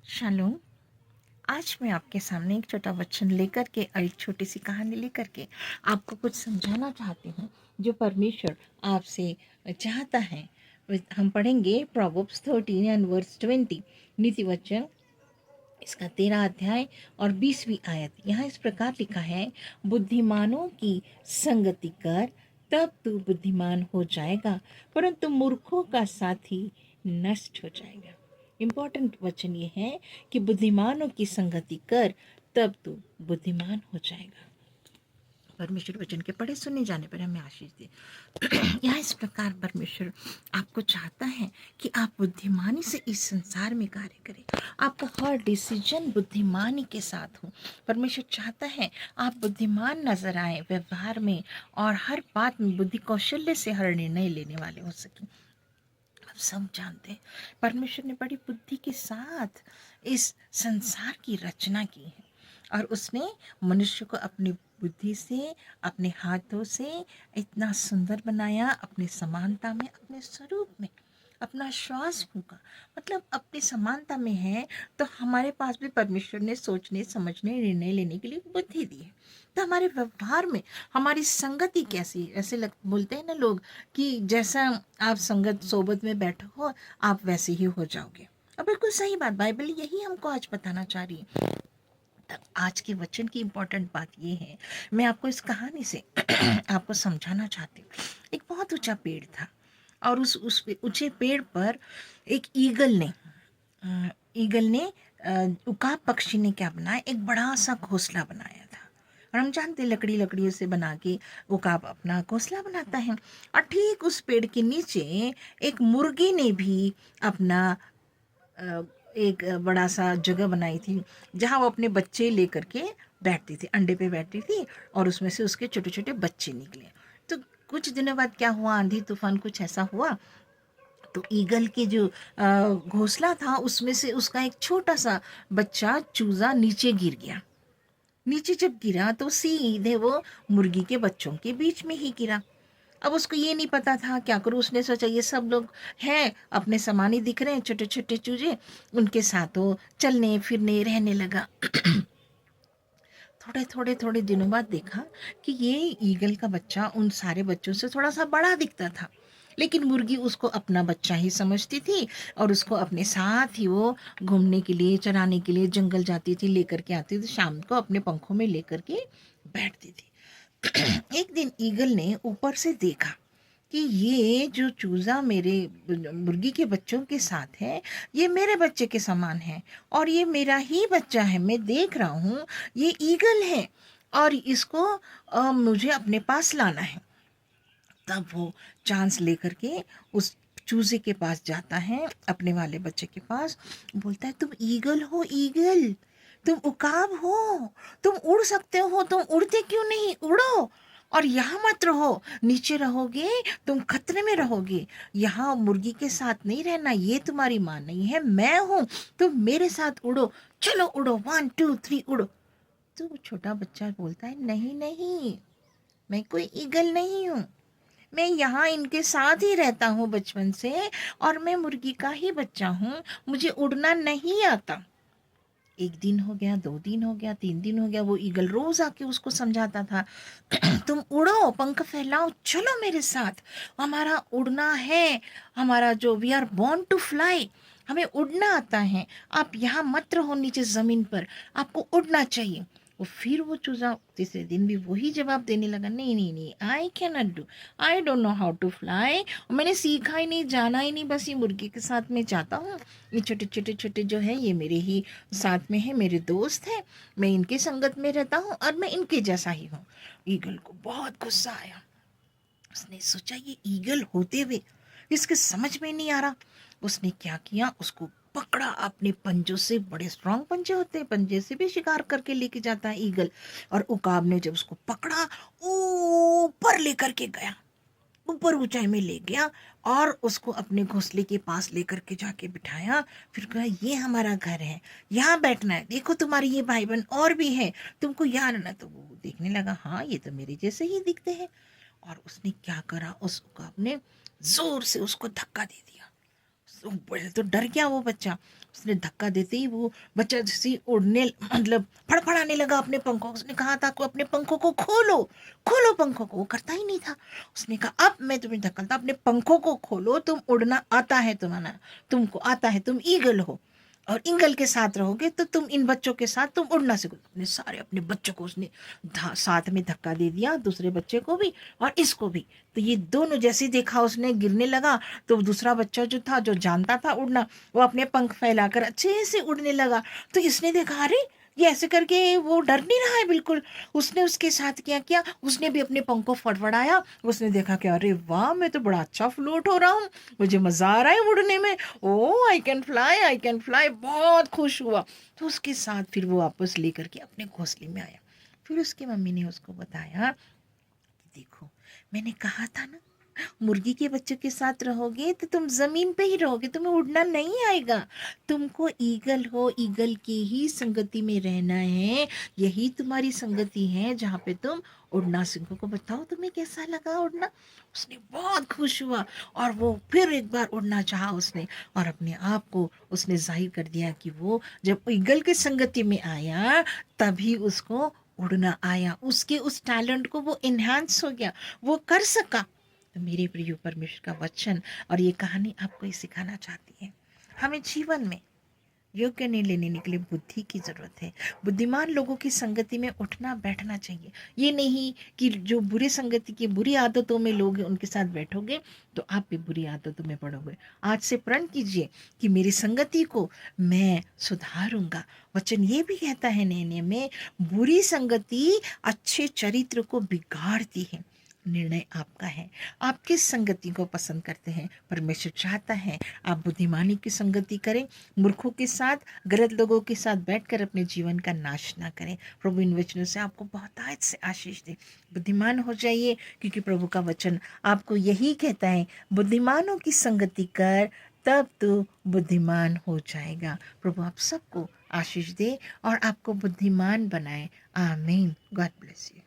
Shalom. आज मैं आपके सामने एक छोटा वचन लेकर के और एक छोटी सी कहानी लेकर के आपको कुछ समझाना चाहती हूँ जो परमेश्वर आपसे चाहता है। हम पढ़ेंगे प्रोवर्ब्स 13 एंड वर्स 20, नीति वचन इसका 13 अध्याय और 20वीं आयत। यहाँ इस प्रकार लिखा है, बुद्धिमानों की संगति कर, तब तू बुद्धिमान हो जाएगा, परंतु मूर्खों का साथी नष्ट हो जाएगा। इम्पोर्टेंट वचन ये है कि बुद्धिमानों की संगति कर, तब तू बुद्धिमान हो जाएगा। परमेश्वर वचन के पढ़े सुने जाने पर हमें आशीष दे। यहाँ इस प्रकार परमेश्वर आपको चाहता है कि आप बुद्धिमानी से इस संसार में कार्य करें। आपको हर डिसीजन बुद्धिमानी के साथ हो। परमेश्वर चाहता है आप बुद्धिमान नजर आए व्यवहार में और हर बात में बुद्धि कौशल्य से हर निर्णय लेने वाले हो सकें। आप सब जानते हैं परमेश्वर ने बड़ी बुद्धि के साथ इस संसार की रचना की है और उसने मनुष्य को अपनी बुद्धि से, अपने हाथों से इतना सुंदर बनाया, अपनी समानता में, अपने स्वरूप में, अपना श्वास फूंका, मतलब अपनी समानता में है। तो हमारे पास भी परमेश्वर ने सोचने, समझने, निर्णय लेने के लिए बुद्धि दी है। तो हमारे व्यवहार में हमारी संगति कैसी, ऐसे बोलते हैं ना लोग कि जैसा आप संगत सोबत में बैठो हो आप वैसे ही हो जाओगे। और बिल्कुल सही बात, बाइबल यही हमको आज बताना चाह रही है। आज के वचन की इम्पोर्टेंट बात ये है, मैं आपको इस कहानी से आपको समझाना चाहती हूँ। एक बहुत ऊंचा पेड़ था और उस ऊंचे पेड़ पर एक ईगल ने उकाब पक्षी ने क्या बनाया, एक बड़ा सा घोंसला बनाया था। और हम जानते लकड़ियों से बना के उकाब अपना घोंसला बनाता है। और ठीक उस पेड़ के नीचे एक मुर्गी ने भी अपना एक बड़ा सा जगह बनाई थी जहाँ वो अपने बच्चे लेकर के बैठती थी, अंडे पे बैठती थी और उसमें से उसके छोटे छोटे बच्चे निकले। तो कुछ दिनों बाद क्या हुआ, आंधी तूफान कुछ ऐसा हुआ तो ईगल के जो घोंसला था उसमें से उसका एक छोटा सा बच्चा चूजा नीचे गिर गया। नीचे जब गिरा तो सीधे वो मुर्गी के बच्चों के बीच में ही गिरा। अब उसको ये नहीं पता था क्या करूँ। उसने सोचा ये सब लोग हैं, अपने समान ही दिख रहे हैं, छोटे छोटे चूजे, उनके साथ वो चलने फिरने रहने लगा। थोड़े दिनों बाद देखा कि ये ईगल का बच्चा उन सारे बच्चों से थोड़ा सा बड़ा दिखता था, लेकिन मुर्गी उसको अपना बच्चा ही समझती थी और उसको अपने साथ ही वो घूमने के लिए, चराने के लिए जंगल जाती थी, लेकर के आती थी, शाम को अपने पंखों में लेकर के बैठती थी। एक दिन ईगल ने ऊपर से देखा कि ये जो चूजा मेरे मुर्गी के बच्चों के साथ है, ये मेरे बच्चे के समान है और ये मेरा ही बच्चा है, मैं देख रहा हूँ ये ईगल है और इसको मुझे अपने पास लाना है। तब वो चांस लेकर के उस चूजे के पास जाता है, अपने वाले बच्चे के पास, बोलता है तुम ईगल हो, ईगल तुम उकाब हो, तुम उड़ सकते हो, तुम उड़ते क्यों नहीं, उड़ो और यहाँ मत रहो, नीचे रहोगे तुम खतरे में रहोगे, यहाँ मुर्गी के साथ नहीं रहना, ये तुम्हारी माँ नहीं है, मैं हूँ, तुम मेरे साथ उड़ो, चलो उड़ो, 1 2 3 उड़ो। तो वो छोटा बच्चा बोलता है नहीं नहीं, मैं कोई ईगल नहीं हूँ, मैं यहाँ इनके साथ ही रहता हूँ बचपन से और मैं मुर्गी का ही बच्चा हूँ, मुझे उड़ना नहीं आता। 1 दिन हो गया, 2 दिन हो गया, 3 दिन हो गया, वो ईगल रोज आके उसको समझाता था तुम उड़ो, पंख फैलाओ, चलो मेरे साथ, हमारा उड़ना है, हमारा जो we are born to fly, हमें उड़ना आता है, आप यहाँ मत रहो नीचे ज़मीन पर, आपको उड़ना चाहिए। वो फिर वो चूजा तीसरे दिन भी वही जवाब देने लगा, नहीं नहीं नहीं, I can not do, I don't know how to fly, मैंने सीखा ही नहीं, जाना ही नहीं, बस ये मुर्गी के साथ में जाता हूँ, ये छोटे छोटे छोटे जो है ये मेरे ही साथ में है, मेरे दोस्त हैं, मैं इनके संगत में रहता हूँ और मैं इनके जैसा ही हूँ। ईगल को बहुत गुस्सा आया। उसने सोचा ये ईगल होते हुए इसके समझ में नहीं आ रहा। उसने क्या किया, उसको पकड़ा अपने पंजों से, बड़े स्ट्रांग पंजे होते हैं, पंजे से भी शिकार करके लेके जाता है ईगल। और उकाब ने जब उसको पकड़ा, ऊपर लेकर के गया, ऊपर ऊंचाई में ले गया और उसको अपने घोंसले के पास लेकर के जाके बिठाया। फिर कहा ये हमारा घर है, यहाँ बैठना है, देखो तुम्हारे ये भाई बहन और भी हैं, तुमको यहाँ रहना। तो वो देखने लगा, हाँ ये तो मेरे जैसे ही दिखते हैं। और उसने क्या करा, उस उकाब ने जोर से उसको धक्का दे दिया, तो पहले तो डर गया वो बच्चा। उसने धक्का देते ही वो बच्चा जैसे ही उड़ने मतलब फड़फड़ाने लगा अपने पंखों को। उसने कहा था को अपने पंखों को खोलो, खोलो पंखों को। वो करता ही नहीं था। उसने कहा अब मैं तुम्हें धक्का, अपने पंखों को खोलो, तुम उड़ना आता है तुम्हारा, तुमको आता है, तुम ईगल हो और ईगल के साथ रहोगे तो तुम इन बच्चों के साथ तुम उड़ना सीखो। अपने सारे अपने बच्चों को उसने साथ में धक्का दे दिया, दूसरे बच्चे को भी और इसको भी। तो ये दोनों जैसे ही देखा उसने गिरने लगा, तो दूसरा बच्चा जो था जो जानता था उड़ना, वो अपने पंख फैलाकर अच्छे से उड़ने लगा। तो इसने देखा अरे ये ऐसे करके वो डर नहीं रहा है बिल्कुल। उसने उसके साथ क्या किया, उसने भी अपने पंख को फड़फड़ाया। उसने देखा कि अरे वाह मैं तो बड़ा अच्छा फ्लोट हो रहा हूँ, मुझे मज़ा आ रहा है उड़ने में, oh I can fly, I can fly. बहुत खुश हुआ। तो उसके साथ फिर वो वापस लेकर के अपने घोंसले में आया। फिर उसकी मम्मी ने उसको बताया, देखो मैंने कहा था ना, मुर्गी के बच्चों के साथ रहोगे तो तुम जमीन पे ही रहोगे, तुम्हें उड़ना नहीं आएगा। तुमको ईगल हो, ईगल की ही संगति में रहना है। यही तुम्हारी संगति है जहाँ पे तुम उड़ना सीखो। को बताओ तुम्हें कैसा लगा उड़ना। उसने बहुत खुश हुआ और वो फिर एक बार उड़ना चाहा उसने, और अपने आप को उसने जाहिर कर दिया कि वो जब ईगल की संगति में आया तभी उसको उड़ना आया। उसके उस टैलेंट को वो इन्हांस हो गया, वो कर सका। तो मेरे प्रिय परमेश्वर का वचन और ये कहानी आपको ये सिखाना चाहती है, हमें जीवन में योग्य निर्णय लेने के लिए बुद्धि की ज़रूरत है। बुद्धिमान लोगों की संगति में उठना बैठना चाहिए। ये नहीं कि जो बुरी संगति की बुरी आदतों में लोग हैं उनके साथ बैठोगे तो आप भी बुरी आदतों में पड़ोगे। आज से प्रण कीजिए कि मेरी संगति को मैं सुधारूंगा। वचन ये भी कहता है नए नियम में, बुरी संगति अच्छे चरित्र को बिगाड़ती है। निर्णय आपका है, आप किस संगति को पसंद करते हैं। परमेश्वर चाहता है आप बुद्धिमानी की संगति करें, मूर्खों के साथ, गलत लोगों के साथ बैठकर अपने जीवन का नाश ना करें। प्रभु इन वचनों से आपको बहुतायत से आशीष दे। बुद्धिमान हो जाइए, क्योंकि प्रभु का वचन आपको यही कहता है, बुद्धिमानों की संगति कर तब तो बुद्धिमान हो जाएगा। प्रभु आप सबको आशीष दे और आपको बुद्धिमान बनाए। आमीन। God bless you.